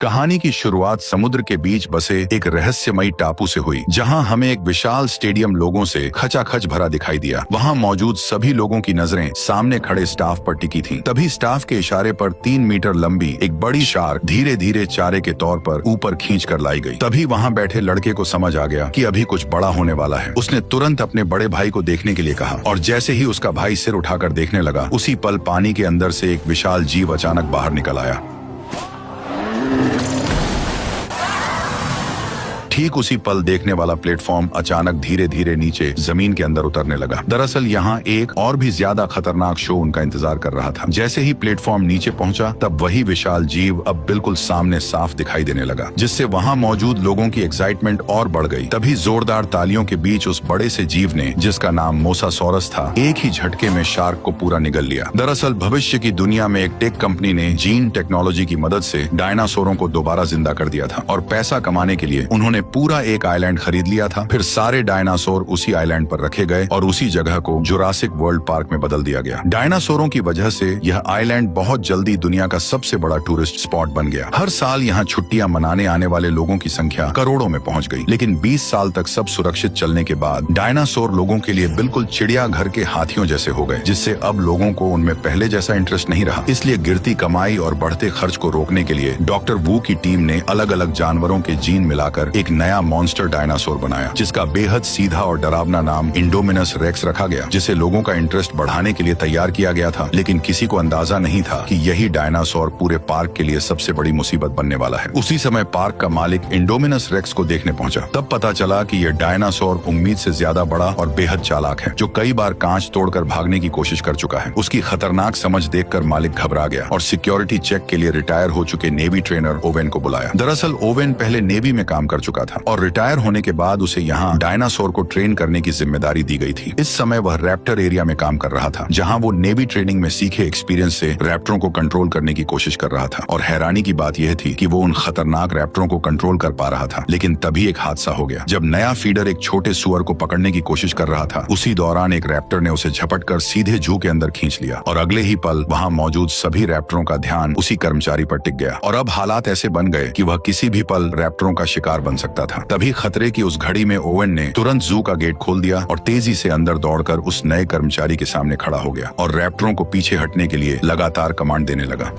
कहानी की शुरुआत समुद्र के बीच बसे एक रहस्यमयी टापू से हुई, जहां हमें एक विशाल स्टेडियम लोगों से खचाखच भरा दिखाई दिया। वहां मौजूद सभी लोगों की नजरें सामने खड़े स्टाफ पर टिकी थीं। तभी स्टाफ के इशारे पर 3 मीटर लंबी एक बड़ी शार्क धीरे धीरे चारे के तौर पर ऊपर खींच कर लाई गई। तभी वहां बैठे लड़के को समझ आ गया कि अभी कुछ बड़ा होने वाला है। उसने तुरंत अपने बड़े भाई को देखने के लिए कहा और जैसे ही उसका भाई सिर उठाकर देखने लगा, उसी पल पानी के अंदर से एक विशाल जीव अचानक बाहर निकल आया। ठीक उसी पल देखने वाला प्लेटफॉर्म अचानक धीरे धीरे नीचे जमीन के अंदर उतरने लगा। दरअसल यहाँ एक और भी ज्यादा खतरनाक शो उनका इंतजार कर रहा था। जैसे ही प्लेटफॉर्म नीचे पहुंचा, तब वही विशाल जीव अब बिल्कुल सामने साफ दिखाई देने लगा, जिससे वहां मौजूद लोगों की एक्साइटमेंट और बढ़ गई। तभी जोरदार तालियों के बीच उस बड़े से जीव ने, जिसका नाम मोसासॉरस था, एक ही झटके में शार्क को पूरा निगल लिया। दरअसल भविष्य की दुनिया में एक टेक कंपनी ने जीन टेक्नोलॉजी की मदद से डायनासोरों को दोबारा जिंदा कर दिया था और पैसा कमाने के लिए उन्होंने पूरा एक आइलैंड खरीद लिया था। फिर सारे डायनासोर उसी आइलैंड पर रखे गए और उसी जगह को जुरासिक वर्ल्ड पार्क में बदल दिया गया। डायनासोरों की वजह से यह आइलैंड बहुत जल्दी दुनिया का सबसे बड़ा टूरिस्ट स्पॉट बन गया। हर साल यहाँ छुट्टियां मनाने आने वाले लोगों की संख्या करोड़ों में पहुंच गई। लेकिन 20 साल तक सब सुरक्षित चलने के बाद डायनासोर लोगों के लिए बिल्कुल चिड़ियाघर के हाथियों जैसे हो गए, जिससे अब लोगों को उनमें पहले जैसा इंटरेस्ट नहीं रहा। इसलिए गिरती कमाई और बढ़ते खर्च को रोकने के लिए डॉक्टर वू की टीम ने अलग अलग जानवरों के जीन मिलाकर एक नया मॉन्स्टर डायनासोर बनाया, जिसका बेहद सीधा और डरावना नाम इंडोमिनस रेक्स रखा गया, जिसे लोगों का इंटरेस्ट बढ़ाने के लिए तैयार किया गया था। लेकिन किसी को अंदाजा नहीं था कि यही डायनासोर पूरे पार्क के लिए सबसे बड़ी मुसीबत बनने वाला है। उसी समय पार्क का मालिक इंडोमिनस रेक्स को देखने पहुंचा। तब पता चला कि यह डायनासोर उम्मीद से ज्यादा बड़ा और बेहद चालाक है, जो कई बार कांच तोड़कर भागने की कोशिश कर चुका है। उसकी खतरनाक समझ देखकर मालिक घबरा गया और सिक्योरिटी चेक के लिए रिटायर हो चुके नेवी ट्रेनर ओवेन को बुलाया। दरअसल ओवेन पहले नेवी में काम कर चुका था और रिटायर होने के बाद उसे यहाँ डायनासोर को ट्रेन करने की जिम्मेदारी दी गई थी। इस समय वह रैप्टर एरिया में काम कर रहा था, जहाँ वो नेवी ट्रेनिंग में सीखे एक्सपीरियंस से रैप्टरों को कंट्रोल करने की कोशिश कर रहा था। और हैरानी की बात यह थी कि वो उन खतरनाक रैप्टरों को कंट्रोल कर पा रहा था। लेकिन तभी एक हादसा हो गया। जब नया फीडर एक छोटे सुअर को पकड़ने की कोशिश कर रहा था, उसी दौरान एक रैप्टर ने उसे झपटकर सीधे जू के अंदर खींच लिया और अगले ही पल वहाँ मौजूद सभी रैप्टरों का ध्यान उसी कर्मचारी पर टिक गया। और अब हालात ऐसे बन गए कि वह किसी भी पल रैप्टरों का शिकार बन सकता था। तभी खतरे की उस घड़ी में ओवेन ने तुरंत जू का गेट खोल दिया और तेजी से अंदर दौड़कर उस नए कर्मचारी के सामने खड़ा हो गया और रैप्टरों को पीछे हटने के लिए लगातार कमांड देने लगा।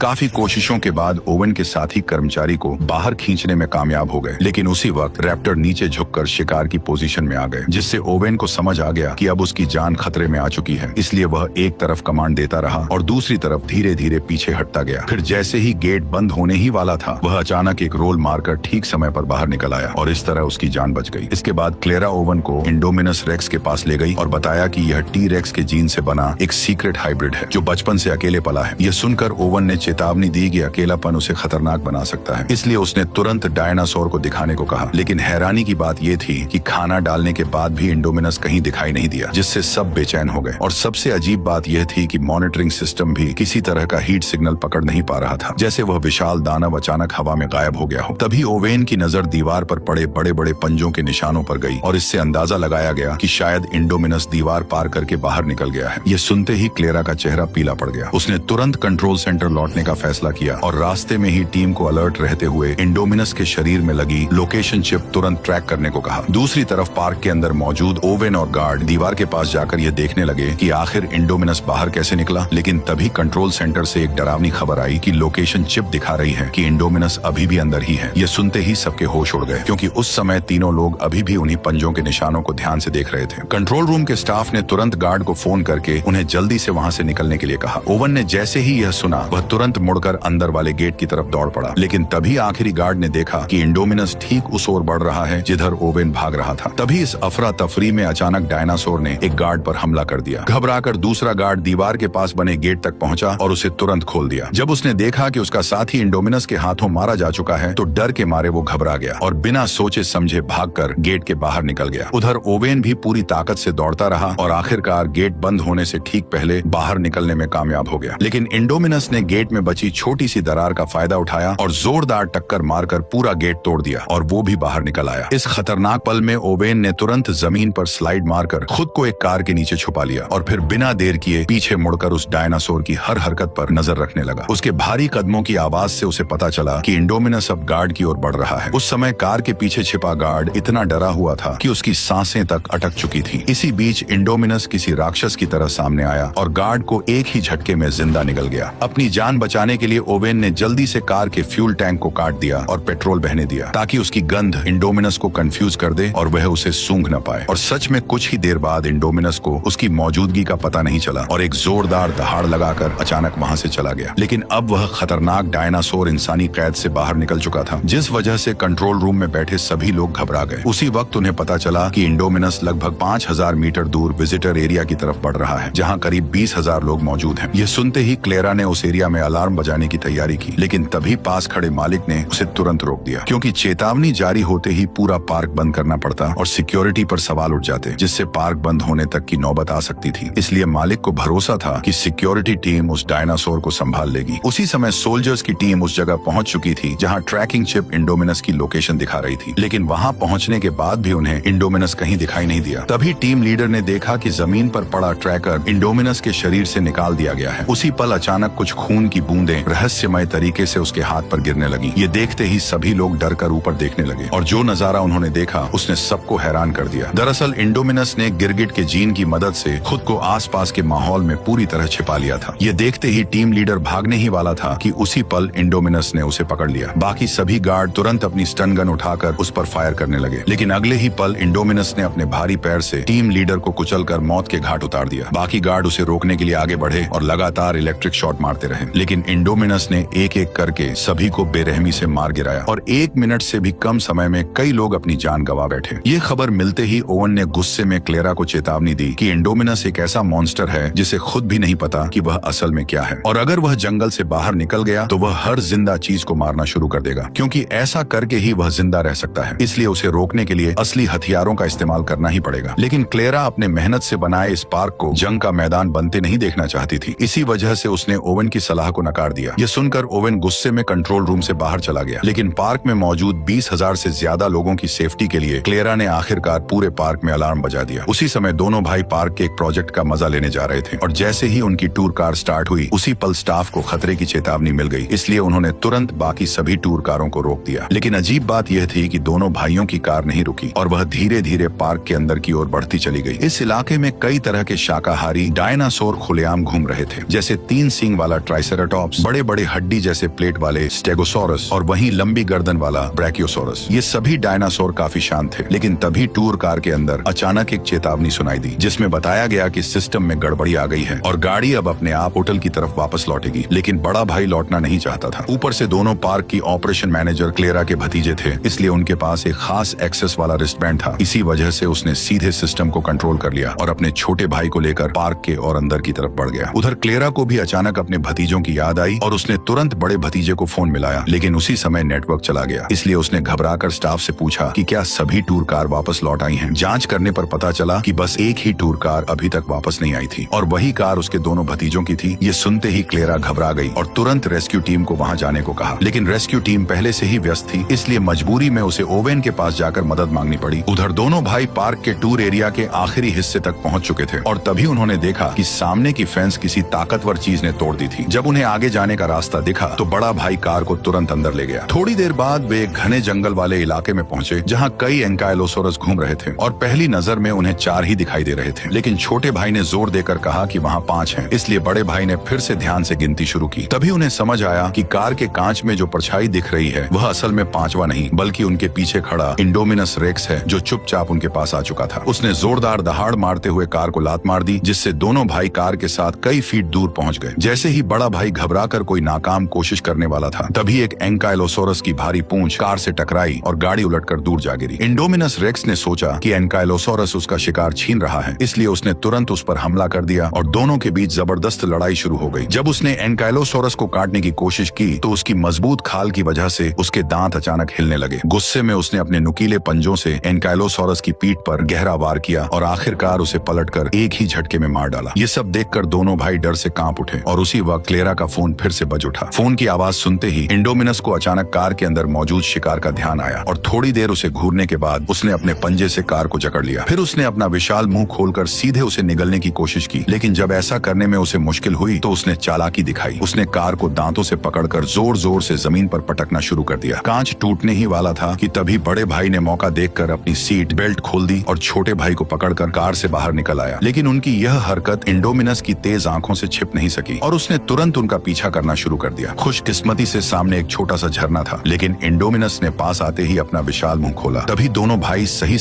काफी कोशिशों के बाद ओवेन के साथी कर्मचारी को बाहर खींचने में कामयाब हो गए। लेकिन उसी वक्त रैप्टर नीचे झुककर शिकार की पोजीशन में आ गए, जिससे ओवेन को समझ आ गया कि अब उसकी जान खतरे में आ चुकी है। इसलिए वह एक तरफ कमांड देता रहा और दूसरी तरफ धीरे धीरे पीछे हटता गया। फिर जैसे ही गेट बंद होने ही वाला था, वह अचानक एक रोल मारकर ठीक समय पर बाहर निकल आया और इस तरह उसकी जान बच गई। इसके बाद क्लेरा ओवेन को इंडोमिनस रेक्स के पास ले गई और बताया कि यह टी रेक्स के जीन से बना एक सीक्रेट हाइब्रिड है, जो बचपन से अकेले पला है। यह सुनकर ओवेन ने चेतावनी दी कि अकेलापन उसे खतरनाक बना सकता है, इसलिए उसने तुरंत डायनासोर को दिखाने को कहा। लेकिन हैरानी की बात यह थी कि खाना डालने के बाद भी इंडोमिनस कहीं दिखाई नहीं दिया, जिससे सब बेचैन हो गए। और सबसे अजीब बात यह थी कि मॉनिटरिंग सिस्टम भी किसी तरह का हीट सिग्नल पकड़ नहीं पा रहा था, जैसे वह विशाल दानव अचानक हवा में गायब हो गया हो। तभी ओवेन की नजर दीवार पर पड़े बड़े बड़े पंजों के निशानों पर गई और इससे अंदाजा लगाया गया कि शायद इंडोमिनस दीवार पार करके बाहर निकल गया है। यह सुनते ही क्लेरा का चेहरा पीला पड़ गया। उसने तुरंत कंट्रोल सेंटर लौटने का फैसला किया और रास्ते में ही टीम को अलर्ट रहते हुए इंडोमिनस के शरीर में लगी लोकेशन चिप तुरंत ट्रैक करने को कहा। दूसरी तरफ पार्क के अंदर मौजूद ओवेन और गार्ड दीवार के पास जाकर ये देखने लगे कि आखिर इंडोमिनस बाहर कैसे निकला। लेकिन तभी कंट्रोल सेंटर से एक डरावनी खबर आई कि लोकेशन चिप दिखा रही है कि इंडोमिनस अभी भी अंदर ही है। ये सुनते ही सबके होश उड़ गए, क्योंकि उस समय तीनों लोग अभी भी उन्हीं पंजों के निशानों को ध्यान से देख रहे थे। कंट्रोल रूम के स्टाफ ने तुरंत गार्ड को फोन करके उन्हें जल्दी से वहाँ से निकलने के लिए कहा। ओवेन ने जैसे ही यह सुना, वह तुरंत मुड़कर अंदर वाले गेट की तरफ दौड़ पड़ा। लेकिन तभी आखिरी गार्ड ने देखा कि इंडोमिनस ठीक उस ओर बढ़ रहा है जिधर ओवेन भाग रहा था। तभी इस अफरा तफरी में अचानक डायनासोर ने एक गार्ड पर हमला कर दिया। घबराकर दूसरा गार्ड दीवार के पास बने गेट तक पहुंचा और उसे तुरंत खोल दिया। जब उसने देखा कि उसका साथी इंडोमिनस के हाथों मारा जा चुका है, तो डर के मारे वो घबरा गया और बिना सोचे समझे भागकर गेट के बाहर निकल गया। उधर ओवेन भी पूरी ताकत से दौड़ता रहा और आखिरकार गेट बंद होने से ठीक पहले बाहर निकलने में कामयाब हो गया। लेकिन इंडोमिनस ने गेट में बची छोटी सी दरार का फायदा उठाया और जोरदार टक्कर मारकर पूरा गेट तोड़ दिया और वो भी बाहर निकल आया। इस खतरनाक पल में ओवेन ने तुरंत जमीन पर स्लाइड मारकर खुद को एक कार के नीचे छुपा लिया और फिर बिना देर किए पीछे मुड़कर उस डायनासोर की हर हरकत पर नजर रखने लगा। उसके भारी कदमों की आवाज से उसे पता चला कि इंडोमिनस अब गार्ड की ओर बढ़ रहा है। उस समय कार के पीछे छिपा गार्ड इतना डरा हुआ था कि उसकी सांसें तक अटक चुकी थी। इसी बीच इंडोमिनस किसी राक्षस की तरह सामने आया और गार्ड को एक ही झटके में जिंदा निकल गया। अपनी जान बचाने के लिए ओवेन ने जल्दी से कार के फ्यूल टैंक को काट दिया और पेट्रोल बहने दिया ताकि उसकी गंध इंडोमिनस को कंफ्यूज कर दे और वह उसे सूंघ न पाए। और सच में कुछ ही देर बाद इंडोमिनस को उसकी मौजूदगी का पता नहीं चला और एक जोरदार दहाड़ लगाकर अचानक वहां से चला गया। लेकिन अब वह खतरनाक डायनासोर इंसानी कैद से बाहर निकल चुका था, जिस वजह से कंट्रोल रूम में बैठे सभी लोग घबरा गए। उसी वक्त उन्हें पता चला कि इंडोमिनस लगभग 5000 मीटर दूर विजिटर एरिया की तरफ बढ़ रहा है, जहां करीब 20,000 लोग मौजूद हैं। यह सुनते ही क्लेरा ने उस एरिया में अलार्म बजाने की तैयारी की, लेकिन तभी पास खड़े मालिक ने उसे तुरंत रोक दिया, क्योंकि चेतावनी जारी होते ही पूरा पार्क बंद करना पड़ता और सिक्योरिटी पर सवाल उठ जाते, जिससे पार्क बंद होने तक की नौबत आ सकती थी। इसलिए मालिक को भरोसा था कि सिक्योरिटी टीम उस डायनासोर को संभाल लेगी। उसी समय सोल्जर्स की टीम उस जगह पहुंच चुकी थी जहां ट्रैकिंग चिप इंडोमिनस की लोकेशन दिखा रही थी, लेकिन वहां पहुंचने के बाद भी उन्हें इंडोमिनस कहीं दिखाई नहीं दिया। तभी टीम लीडर ने देखा कि जमीन पर पड़ा ट्रैकर इंडोमिनस के शरीर से निकाल दिया गया है। उसी पल अचानक कुछ खून की बूंदें रहस्यमय तरीके से उसके हाथ पर गिरने लगी। ये देखते ही सभी लोग डर कर ऊपर देखने लगे और जो नजारा उन्होंने देखा उसने सबको हैरान कर दिया। दरअसल इंडोमिनस ने गिरगिट के जीन की मदद से खुद को आसपास के माहौल में पूरी तरह छिपा लिया था। ये देखते ही टीम लीडर भागने ही वाला था कि उसी पल इंडोमिनस ने उसे पकड़ लिया। बाकी सभी गार्ड तुरंत अपनी स्टन गन उठाकर उस पर फायर करने लगे, लेकिन अगले ही पल इंडोमिनस ने अपने भारी पैर से टीम लीडर को कुचलकर मौत के घाट उतार दिया। बाकी गार्ड उसे रोकने के लिए आगे बढ़े और लगातार इलेक्ट्रिक शॉट मारते रहे, लेकिन इंडोमिनस ने एक एक करके सभी को बेरहमी से मार गिराया और 1 मिनट से भी कम समय में कई लोग अपनी जान गंवा बैठे। ये खबर मिलते ही ओवन ने गुस्से में क्लेरा को चेतावनी दी कि इंडोमिनस एक ऐसा मॉन्स्टर है जिसे खुद भी नहीं पता कि वह असल में क्या है, और अगर वह जंगल से बाहर निकल गया तो वह हर जिंदा चीज को मारना शुरू कर देगा, क्योंकि ऐसा करके ही वह जिंदा रह सकता है। इसलिए उसे रोकने के लिए असली हथियारों का इस्तेमाल करना ही पड़ेगा। लेकिन क्लेरा अपने मेहनत से बनाए इस पार्क को जंग का मैदान बनते नहीं देखना चाहती थी। इसी वजह से उसने ओवन की सलाह को नकार दिया। यह सुनकर ओवन गुस्से में कंट्रोल रूम से बाहर चला गया, लेकिन पार्क में मौजूद 20,000 से ज्यादा लोगों की सेफ्टी के लिए क्लेरा ने आखिरकार पूरे पार्क में अलार्म बजा दिया। उसी समय दोनों भाई पार्क के एक प्रोजेक्ट का मजा लेने जा रहे थे और जैसे ही उनकी टूर कार स्टार्ट हुई उसी पल स्टाफ को खतरे की चेतावनी मिल गई। इसलिए उन्होंने तुरंत बाकी सभी टूर कारों को रोक दिया। लेकिन अजीब बात यह थी कि दोनों भाइयों की कार नहीं रुकी और वह धीरे धीरे पार्क के अंदर की ओर बढ़ती चली गई। इस इलाके में कई तरह के शाकाहारी डायनासोर खुलेआम घूम रहे थे, जैसे 3 सींग वाला ट्राइसेराटॉप्स, बड़े बड़े हड्डी जैसे प्लेट वाले स्टेगोसोरस और वहीं लंबी गर्दन वाला ब्रैकियोसोरस। ये सभी डायनासोर काफी शांत थे, लेकिन तभी टूर कार के अंदर अचानक एक चेतावनी सुनाई दी, जिसमें बताया गया कि सिस्टम में गड़बड़ी आ गई है और गाड़ी अब अपने आप होटल की तरफ वापस लौटेगी। लेकिन बड़ा भाई लौटना नहीं चाहता था। ऊपर से दोनों पार्क की ऑपरेशन मैनेजर क्लेरा के भतीजे थे, इसलिए उनके पास एक खास एक्सेस वाला रिस्टबैंड था। इसी वजह से उसने सीधे सिस्टम को कंट्रोल कर लिया और अपने छोटे भाई को लेकर पार्क के और अंदर की तरफ बढ़ गया। उधर क्लेरा को भी अचानक अपने भतीजों की याद आई और उसने तुरंत बड़े भतीजे को फोन मिलाया, लेकिन उसी समय नेटवर्क चला गया। इसलिए उसने घबराकर स्टाफ से पूछा कि क्या सभी टूर कार वापस लौट आई हैं। जांच करने पर पता चला कि बस एक ही टूर कार अभी तक वापस नहीं आई थी और वही कार उसके दोनों भतीजों की थी। ये सुनते ही क्लेरा घबरा गई और तुरंत रेस्क्यू टीम को वहां जाने को कहा, लेकिन रेस्क्यू टीम पहले से ही व्यस्त थी, इसलिए मजबूरी में उसे ओवेन के पास जाकर मदद मांगनी पड़ी। उधर दोनों भाई पार्क के टूर एरिया के आखिरी हिस्से तक पहुंच चुके थे और तभी उन्होंने देखा कि सामने की फेंस किसी ताकतवर चीज ने तोड़ दी थी। जब उन्हें आगे जाने का रास्ता दिखा तो बड़ा भाई कार को तुरंत अंदर ले गया। थोड़ी देर बाद वे घने जंगल वाले इलाके में पहुंचे जहां कई एंकाइलोसोरस घूम रहे थे और पहली नजर में उन्हें 4 ही दिखाई दे रहे थे, लेकिन छोटे भाई ने जोर देकर कहा कि वहां 5 हैं। इसलिए बड़े भाई ने फिर से ध्यान से गिनती शुरू की। तभी उन्हें समझ आया कि कार के कांच में जो परछाई दिख रही है वह असल में 5वां नहीं बल्कि उनके पीछे खड़ा इंडोमिनस रेक्स है, जो चुपचाप उनके पास आ चुका था। उसने जोरदार दहाड़ मारते हुए कार को लात मार दी, जिससे दोनों भाई कार के साथ कई फीट दूर पहुंच गए। जैसे ही बड़ा भाई घबराकर कोई नाकाम कोशिश करने वाला था, तभी एक एंकाइलोसोरस की भारी पूंछ कार से टकराई और गाड़ी उलटकर दूर जा गिरी। इंडोमिनस रेक्स ने सोचा कि एंकाइलोसोरस उसका शिकार छीन रहा है, इसलिए उसने तुरंत उस पर हमला कर दिया और दोनों के बीच जबरदस्त लड़ाई शुरू हो गई। जब उसने एंकाइलोसोरस को काटने की कोशिश की तो उसकी मजबूत खाल की वजह से उसके दांत अचानक हिलने लगे। गुस्से में उसने अपने नुकीले पंजों से एंकाइलोसोरस की पीठ पर गहरा वार किया और आखिरकार उसे पलटकर एक ही झटके में मार डाला। ये सब देखकर दोनों भाई डर से कांप उठे और उसी वक्त क्लेरा का का फोन फिर से बज उठा। फोन की आवाज सुनते ही इंडोमिनस को अचानक कार के अंदर मौजूद शिकार का ध्यान आया और थोड़ी देर उसे घूरने के बाद उसने अपने पंजे से कार को जकड़ लिया। फिर उसने अपना विशाल मुंह खोलकर सीधे उसे निगलने की कोशिश की, लेकिन जब ऐसा करने में उसे मुश्किल हुई तो उसने चालाकी दिखाई। उसने कार को दांतों से पकड़कर जोर जोर से जमीन पर पटकना शुरू कर दिया। कांच टूटने ही वाला था कि तभी बड़े भाई ने मौका देखकर अपनी सीट बेल्ट खोल दी और छोटे भाई को पकड़कर कार से बाहर निकल आया। लेकिन उनकी यह हरकत इंडोमिनस की तेज आंखों से छिप नहीं सकी और उसने तुरंत उनका पीछा करना शुरू कर दिया। खुशकिस्मती से सामने एक छोटा सा झरना था, लेकिन इंडोमिनस ने पास आते ही अपना विशाल मुंह खोला। तभी दोनों भाई सही